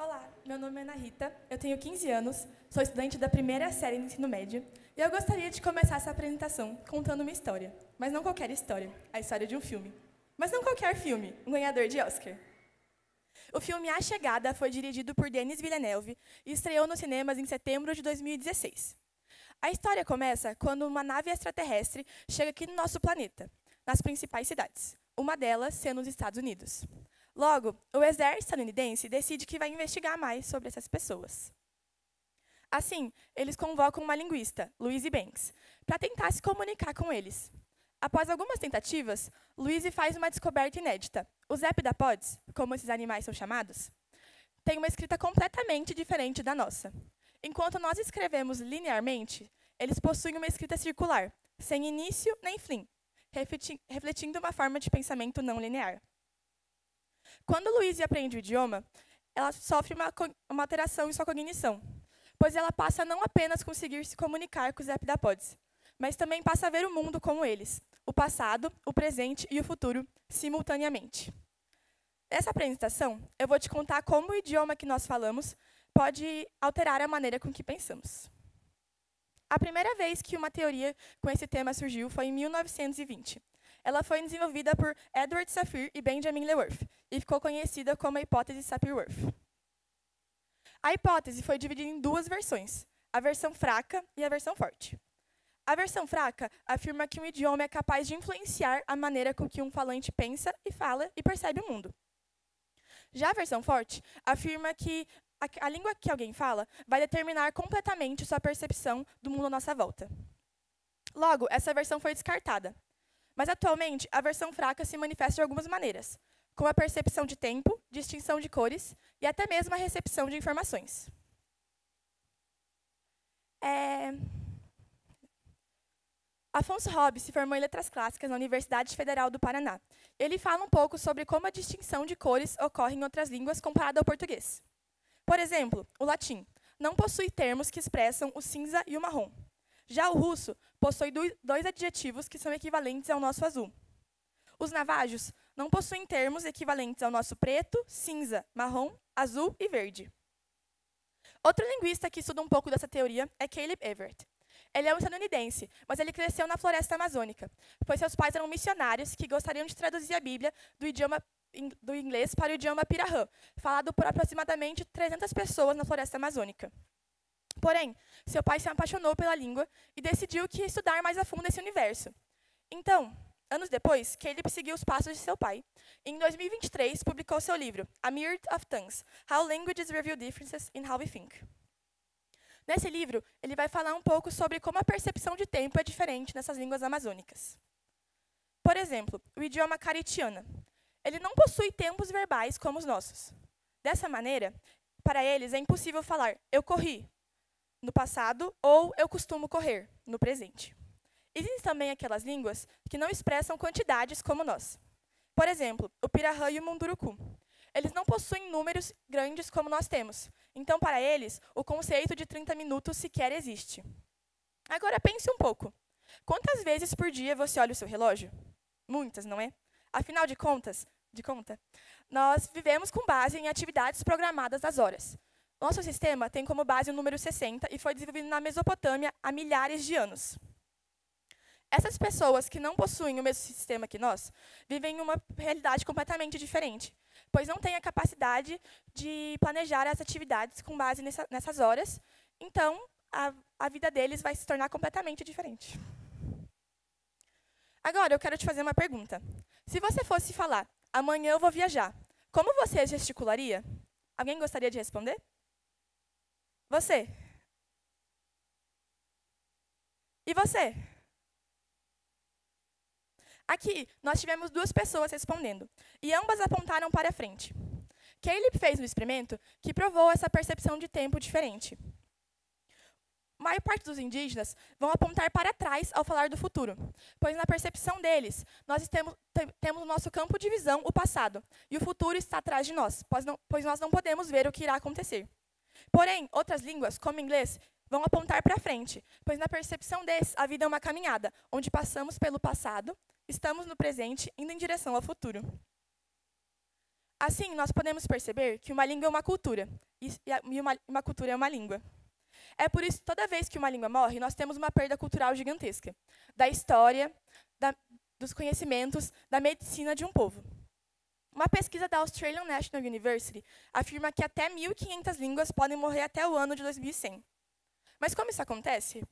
Olá, meu nome é Ana Rita, eu tenho 15 anos, sou estudante da primeira série do ensino médio e eu gostaria de começar essa apresentação contando uma história, mas não qualquer história, a história de um filme. Mas não qualquer filme, um ganhador de Oscar. O filme A Chegada foi dirigido por Denis Villeneuve e estreou nos cinemas em setembro de 2016. A história começa quando uma nave extraterrestre chega aqui no nosso planeta, nas principais cidades, uma delas sendo os Estados Unidos. Logo, o exército estadunidense decide que vai investigar mais sobre essas pessoas. Assim, eles convocam uma linguista, Louise Banks, para tentar se comunicar com eles. Após algumas tentativas, Louise faz uma descoberta inédita. Os heptapods, como esses animais são chamados, têm uma escrita completamente diferente da nossa. Enquanto nós escrevemos linearmente, eles possuem uma escrita circular, sem início nem fim, refletindo uma forma de pensamento não linear. Quando Louise aprende o idioma, ela sofre uma alteração em sua cognição, pois ela passa a não apenas conseguir se comunicar com os heptapods, mas também passa a ver o mundo como eles, o passado, o presente e o futuro, simultaneamente. Nessa apresentação, eu vou te contar como o idioma que nós falamos pode alterar a maneira com que pensamos. A primeira vez que uma teoria com esse tema surgiu foi em 1920. Ela foi desenvolvida por Edward Sapir e Benjamin LeWirth e ficou conhecida como a hipótese Sapir-Whorf. A hipótese foi dividida em duas versões, a versão fraca e a versão forte. A versão fraca afirma que um idioma é capaz de influenciar a maneira com que um falante pensa e fala e percebe o mundo. Já a versão forte afirma que a língua que alguém fala vai determinar completamente sua percepção do mundo à nossa volta. Logo, essa versão foi descartada. Mas, atualmente, a versão fraca se manifesta de algumas maneiras, como a percepção de tempo, distinção de cores e até mesmo a recepção de informações. Afonso Hobbes se formou em Letras Clássicas na Universidade Federal do Paraná. Ele fala um pouco sobre como a distinção de cores ocorre em outras línguas comparada ao português. Por exemplo, o latim não possui termos que expressam o cinza e o marrom. Já o russo possui dois adjetivos que são equivalentes ao nosso azul. Os navajos não possuem termos equivalentes ao nosso preto, cinza, marrom, azul e verde. Outro linguista que estuda um pouco dessa teoria é Caleb Everett. Ele é um estadunidense, mas ele cresceu na floresta amazônica, pois seus pais eram missionários que gostariam de traduzir a Bíblia do inglês para o idioma Pirahã, falado por aproximadamente 300 pessoas na floresta amazônica. Porém, seu pai se apaixonou pela língua e decidiu que ia estudar mais a fundo esse universo. Então, anos depois, Caleb seguiu os passos de seu pai. Em 2023, publicou seu livro, A Myriad of Tongues, How Languages Reveal Differences in How We Think. Nesse livro, ele vai falar um pouco sobre como a percepção de tempo é diferente nessas línguas amazônicas. Por exemplo, o idioma caritiana. Ele não possui tempos verbais como os nossos. Dessa maneira, para eles é impossível falar eu corri no passado ou eu costumo correr no presente. Existem também aquelas línguas que não expressam quantidades como nós. Por exemplo, o Pirahã e o Munduruku. Eles não possuem números grandes como nós temos. Então, para eles, o conceito de 30 minutos sequer existe. Agora, pense um pouco. Quantas vezes por dia você olha o seu relógio? Muitas, não é? Afinal de conta, nós vivemos com base em atividades programadas das horas. Nosso sistema tem como base o número 60 e foi desenvolvido na Mesopotâmia há milhares de anos. Essas pessoas que não possuem o mesmo sistema que nós, vivem em uma realidade completamente diferente, pois não têm a capacidade de planejar as atividades com base nessas horas, então a vida deles vai se tornar completamente diferente. Agora, eu quero te fazer uma pergunta. Se você fosse falar, amanhã eu vou viajar, como você gesticularia? Alguém gostaria de responder? Você? E você? Aqui, nós tivemos duas pessoas respondendo, e ambas apontaram para a frente. Caleb fez um experimento que provou essa percepção de tempo diferente. A maior parte dos indígenas vão apontar para trás ao falar do futuro, pois na percepção deles, nós temos no nosso campo de visão o passado, e o futuro está atrás de nós, pois nós não podemos ver o que irá acontecer. Porém, outras línguas, como o inglês, vão apontar para frente, pois na percepção deles, a vida é uma caminhada, onde passamos pelo passado, estamos no presente, indo em direção ao futuro. Assim, nós podemos perceber que uma língua é uma cultura, e uma cultura é uma língua. É por isso que toda vez que uma língua morre, nós temos uma perda cultural gigantesca, da história, dos conhecimentos, da medicina de um povo. Uma pesquisa da Australian National University afirma que até 1.500 línguas podem morrer até o ano de 2100. Mas como isso acontece?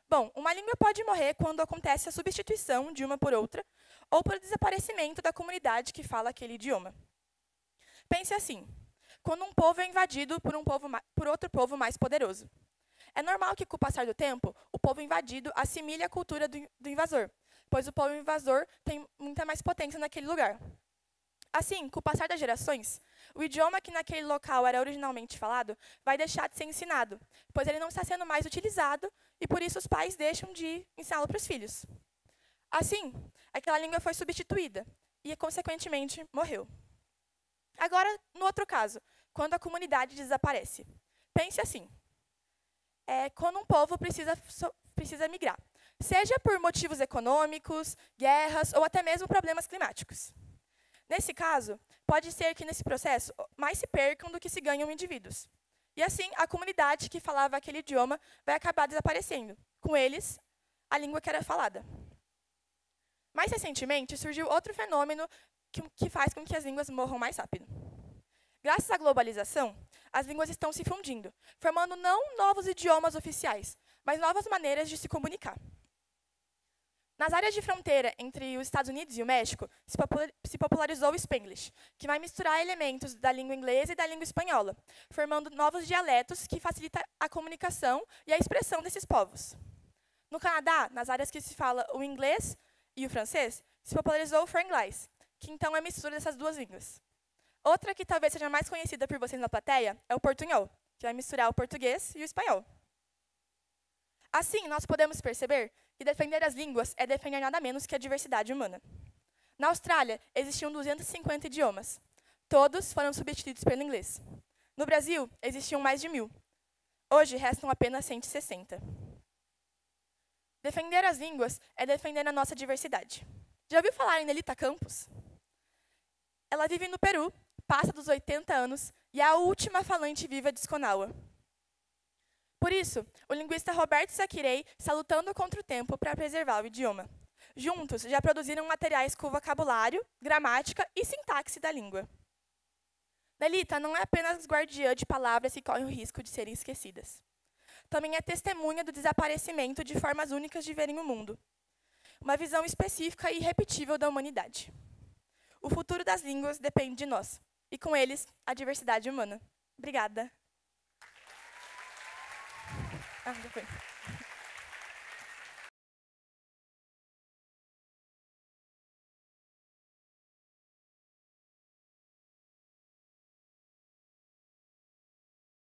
Bom, uma língua pode morrer quando acontece a substituição de uma por outra, ou por desaparecimento da comunidade que fala aquele idioma. Pense assim, quando um povo é invadido por outro povo mais poderoso. É normal que, com o passar do tempo, o povo invadido assimile a cultura do invasor, pois o povo invasor tem muita mais potência naquele lugar. Assim, com o passar das gerações, o idioma que naquele local era originalmente falado vai deixar de ser ensinado, pois ele não está sendo mais utilizado e, por isso, os pais deixam de ensiná-lo para os filhos. Assim, aquela língua foi substituída e, consequentemente, morreu. Agora, no outro caso, quando a comunidade desaparece. Pense assim, quando um povo precisa migrar, seja por motivos econômicos, guerras ou até mesmo problemas climáticos. Nesse caso, pode ser que nesse processo mais se percam do que se ganham indivíduos. E assim, a comunidade que falava aquele idioma vai acabar desaparecendo. Com eles, a língua que era falada. Mais recentemente, surgiu outro fenômeno que faz com que as línguas morram mais rápido. Graças à globalização, as línguas estão se fundindo, formando não novos idiomas oficiais, mas novas maneiras de se comunicar. Nas áreas de fronteira entre os Estados Unidos e o México, se popularizou o Spanglish, que vai misturar elementos da língua inglesa e da língua espanhola, formando novos dialetos que facilitam a comunicação e a expressão desses povos. No Canadá, nas áreas que se fala o inglês e o francês, se popularizou o franglais, que então é a mistura dessas duas línguas. Outra que talvez seja mais conhecida por vocês na plateia é o portunhol, que vai misturar o português e o espanhol. Assim, nós podemos perceber que defender as línguas é defender nada menos que a diversidade humana. Na Austrália, existiam 250 idiomas. Todos foram substituídos pelo inglês. No Brasil, existiam mais de 1.000. Hoje, restam apenas 160. Defender as línguas é defender a nossa diversidade. Já ouviu falar em Nelita Campos? Ela vive no Peru, passa dos 80 anos e é a última falante viva de Escónaua. Por isso, o linguista Roberto Saquirei está lutando contra o tempo para preservar o idioma. Juntos, já produziram materiais com vocabulário, gramática e sintaxe da língua. Nelita não é apenas guardiã de palavras que correm o risco de serem esquecidas. Também é testemunha do desaparecimento de formas únicas de verem o mundo. Uma visão específica e irrepetível da humanidade. O futuro das línguas depende de nós, e com eles, a diversidade humana. Obrigada. Já foi.